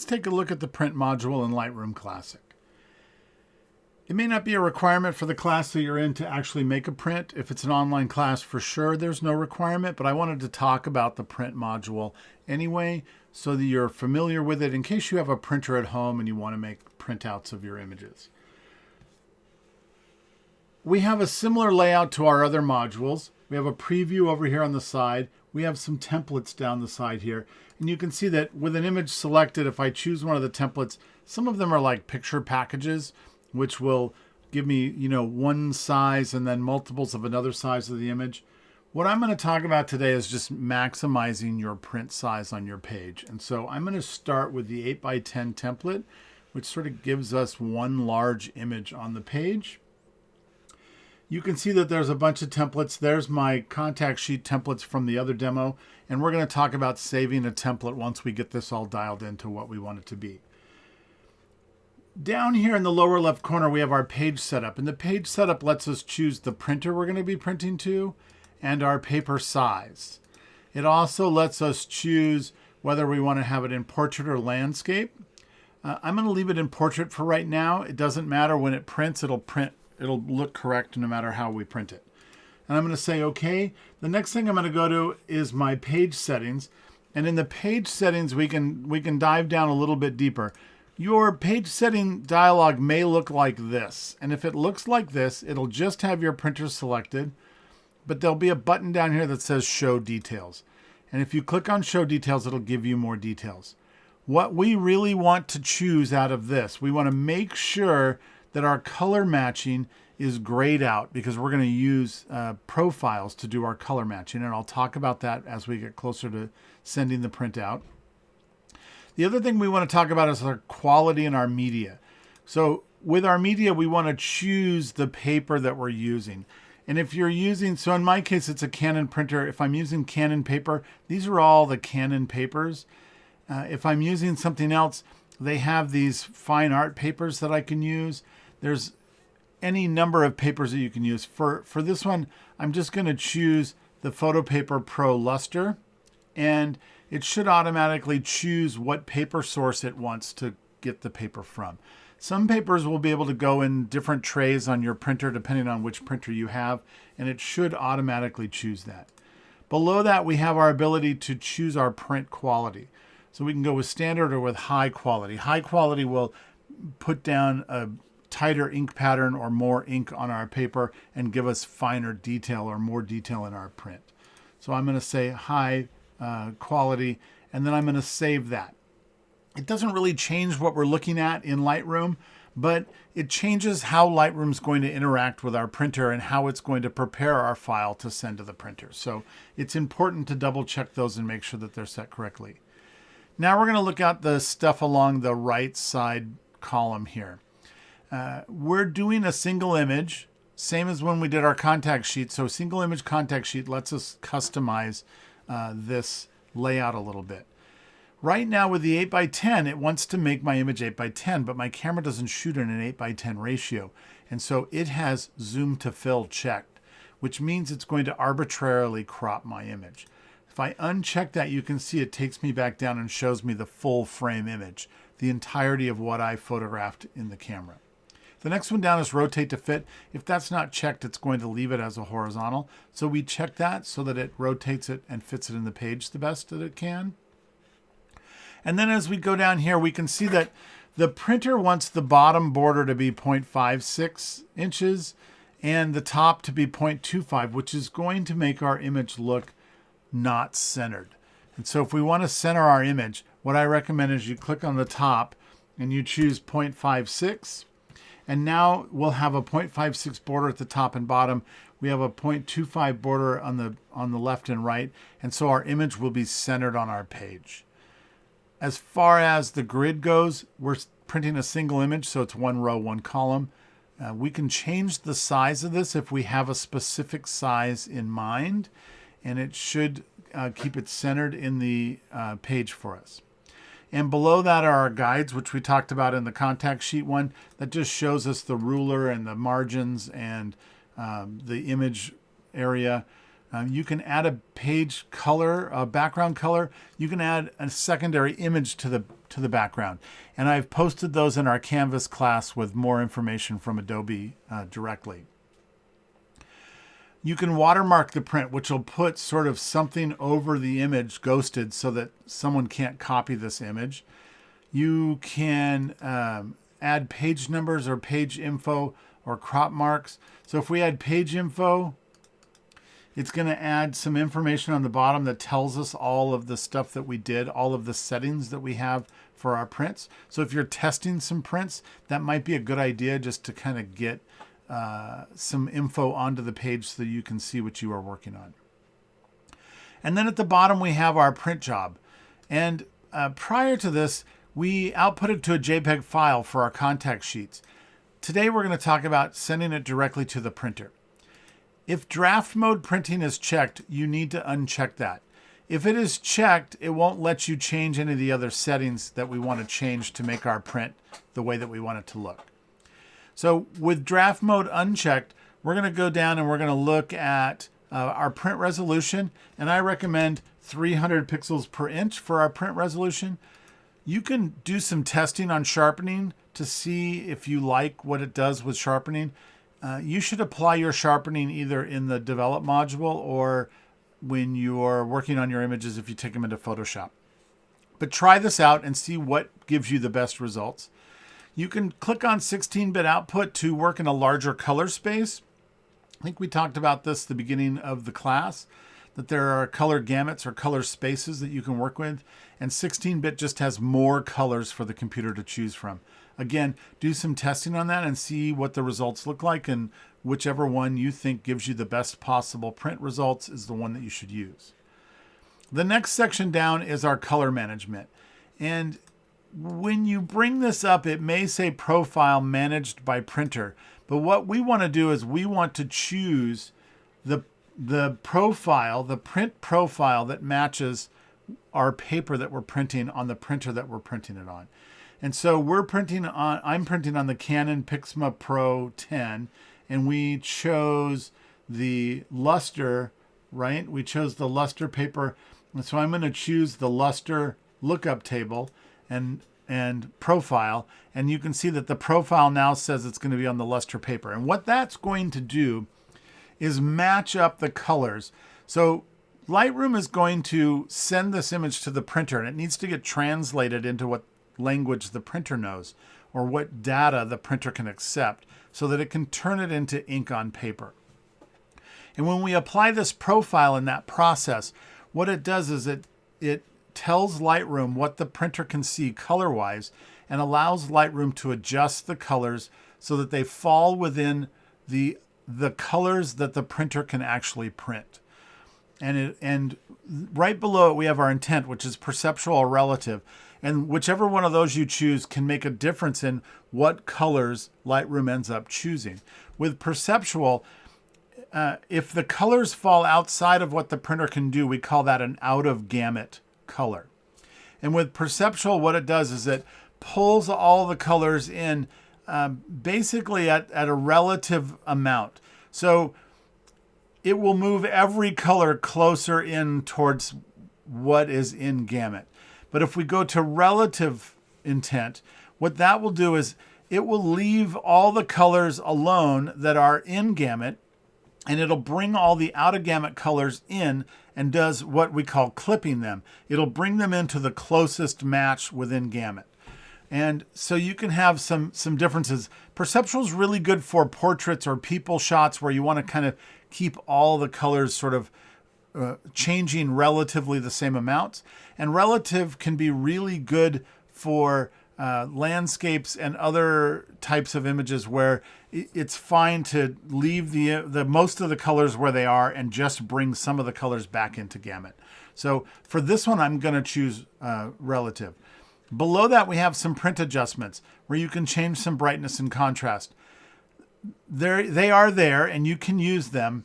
Let's take a look at the print module in Lightroom Classic. It may not be a requirement for the class that you're in to actually make a print. If it's an online class, for sure, there's no requirement, but I wanted to talk about the print module anyway, so that you're familiar with it in case you have a printer at home and you want to make printouts of your images. We have a similar layout to our other modules. We have a preview over here on the side. We have some templates down the side here. And you can see that with an image selected, if I choose one of the templates, some of them are like picture packages, which will give me, one size and then multiples of another size of the image. What I'm going to talk about today is just maximizing your print size on your page. And so I'm going to start with the 8x10 template, which sort of gives us one large image on the page. You can see that there's a bunch of templates. There's my contact sheet templates from the other demo. And we're going to talk about saving a template once we get this all dialed into what we want it to be. Down here in the lower left corner, we have our page setup. And the page setup lets us choose the printer we're going to be printing to and our paper size. It also lets us choose whether we want to have it in portrait or landscape. I'm going to leave it in portrait for right now. It doesn't matter when it prints, it'll look correct no matter how we print it. And I'm going to say OK. The next thing I'm going to go to is my page settings. And in the page settings, we can dive down a little bit deeper. Your page setting dialog may look like this. And if it looks like this, it'll just have your printer selected, but there'll be a button down here that says Show Details. And if you click on Show Details, it'll give you more details. What we really want to choose out of this, we want to make sure that our color matching is grayed out, because we're going to use profiles to do our color matching. And I'll talk about that as we get closer to sending the print out. The other thing we want to talk about is our quality in our media. So with our media, we want to choose the paper that we're using. And if you're using, so in my case, it's a Canon printer. If I'm using Canon paper, these are all the Canon papers. If I'm using something else, they have these fine art papers that I can use. There's any number of papers that you can use. For this one, I'm just going to choose the Photo Paper Pro Luster, and it should automatically choose what paper source it wants to get the paper from. Some papers will be able to go in different trays on your printer depending on which printer you have, and it should automatically choose that. Below that, we have our ability to choose our print quality. So we can go with standard or with high quality. High quality will put down a tighter ink pattern or more ink on our paper and give us finer detail or more detail in our print. So I'm going to say high quality, and then I'm going to save that. It doesn't really change what we're looking at in Lightroom, but it changes how Lightroom's going to interact with our printer and how it's going to prepare our file to send to the printer. So it's important to double check those and make sure that they're set correctly. Now we're going to look at the stuff along the right side column here. We're doing a single image, same as when we did our contact sheet. So single image contact sheet lets us customize this layout a little bit. Right now with the 8x10, it wants to make my image 8x10, but my camera doesn't shoot in an 8x10 ratio. And so it has zoom to fill checked, which means it's going to arbitrarily crop my image. If I uncheck that, you can see it takes me back down and shows me the full frame image, the entirety of what I photographed in the camera. The next one down is rotate to fit. If that's not checked, it's going to leave it as a horizontal. So we check that so that it rotates it and fits it in the page the best that it can. And then as we go down here, we can see that the printer wants the bottom border to be 0.56 inches and the top to be 0.25, which is going to make our image look not centered. And so if we want to center our image, what I recommend is you click on the top and you choose 0.56. And now we'll have a 0.56 border at the top and bottom. We have a 0.25 border on the left and right. And so our image will be centered on our page. As far as the grid goes, we're printing a single image, so it's one row, one column. We can change the size of this if we have a specific size in mind, and it should keep it centered in the page for us. And below that are our guides, which we talked about in the contact sheet one. That just shows us the ruler and the margins and the image area. You can add a page color, a background color. You can add a secondary image to the to the background. And I've posted those in our Canvas class with more information from Adobe directly. You can watermark the print, which will put sort of something over the image ghosted so that someone can't copy this image. You can add page numbers or page info or crop marks. So if we add page info, it's going to add some information on the bottom that tells us all of the stuff that we did, all of the settings that we have for our prints. So if you're testing some prints, that might be a good idea just to kind of get some info onto the page so you can see what you are working on. And then at the bottom, we have our print job. And prior to this, we outputted to a JPEG file for our contact sheets. Today, we're going to talk about sending it directly to the printer. If draft mode printing is checked, you need to uncheck that. If it is checked, it won't let you change any of the other settings that we want to change to make our print the way that we want it to look. So with draft mode unchecked, we're going to go down and we're going to look at our print resolution. And I recommend 300 pixels per inch for our print resolution. You can do some testing on sharpening to see if you like what it does with sharpening. You should apply your sharpening either in the develop module or when you're working on your images if you take them into Photoshop. But try this out and see what gives you the best results. You can click on 16-bit output to work in a larger color space. I think we talked about this at the beginning of the class, that there are color gamuts or color spaces that you can work with, and 16-bit just has more colors for the computer to choose from. Again, do some testing on that and see what the results look like, and whichever one you think gives you the best possible print results is the one that you should use. The next section down is our color management. And when you bring this up, it may say profile managed by printer, but what we want to do is we want to choose the profile, the print profile that matches our paper that we're printing on the printer that we're printing it on. And so I'm printing on the Canon Pixma Pro 10, and we chose the luster, right? We chose the luster paper. And so I'm going to choose the luster lookup table and profile, and you can see that the profile now says it's going to be on the luster paper. And what that's going to do is match up the colors. So Lightroom is going to send this image to the printer, and it needs to get translated into what language the printer knows or what data the printer can accept so that it can turn it into ink on paper. And when we apply this profile in that process, what it does is it tells Lightroom what the printer can see color-wise and allows Lightroom to adjust the colors so that they fall within the colors that the printer can actually print. And right below it, we have our intent, which is perceptual or relative. And whichever one of those you choose can make a difference in what colors Lightroom ends up choosing. With perceptual, if the colors fall outside of what the printer can do, we call that an out of gamut color. And with perceptual, what it does is it pulls all the colors in basically at a relative amount. So it will move every color closer in towards what is in gamut. But if we go to relative intent, what that will do is it will leave all the colors alone that are in gamut, and it'll bring all the out of gamut colors in and does what we call clipping them. It'll bring them into the closest match within gamut. And so you can have some differences. Perceptual is really good for portraits or people shots where you want to kind of keep all the colors sort of changing relatively the same amounts. And relative can be really good for landscapes and other types of images where it's fine to leave the most of the colors where they are and just bring some of the colors back into gamut. So for this one, I'm going to choose relative. Below that, we have some print adjustments where you can change some brightness and contrast. They are there and you can use them.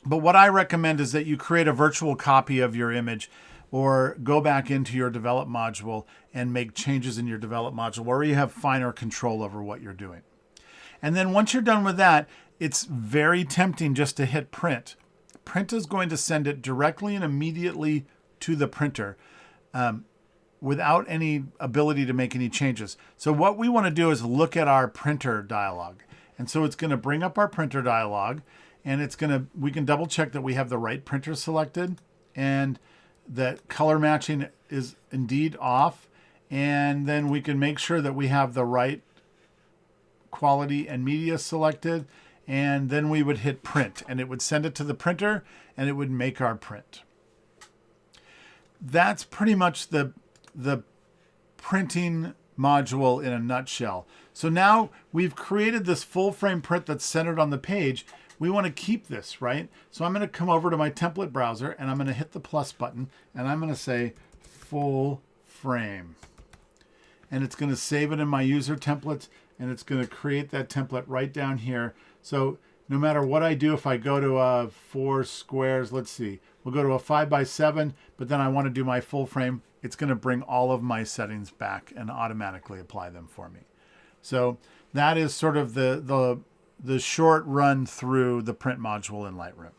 But what I recommend is that you create a virtual copy of your image or go back into your develop module and make changes in your develop module where you have finer control over what you're doing. And then once you're done with that, it's very tempting just to hit print. Print is going to send it directly and immediately to the printer. without any ability to make any changes. So what we want to do is look at our printer dialog. And so it's going to bring up our printer dialog, and we can double check that we have the right printer selected and that color matching is indeed off. And then we can make sure that we have the right quality and media selected. And then we would hit print, and it would send it to the printer, and it would make our print. That's pretty much the printing module in a nutshell. So now we've created this full frame print that's centered on the page. We want to keep this, right? So I'm going to come over to my template browser, and I'm going to hit the plus button, and I'm going to say full frame. And it's going to save it in my user templates, and it's going to create that template right down here. So no matter what I do, if I go to 4 squares, let's see, we'll go to a 5x7, but then I want to do my full frame, it's going to bring all of my settings back and automatically apply them for me. So that is sort of the short run through the print module in Lightroom.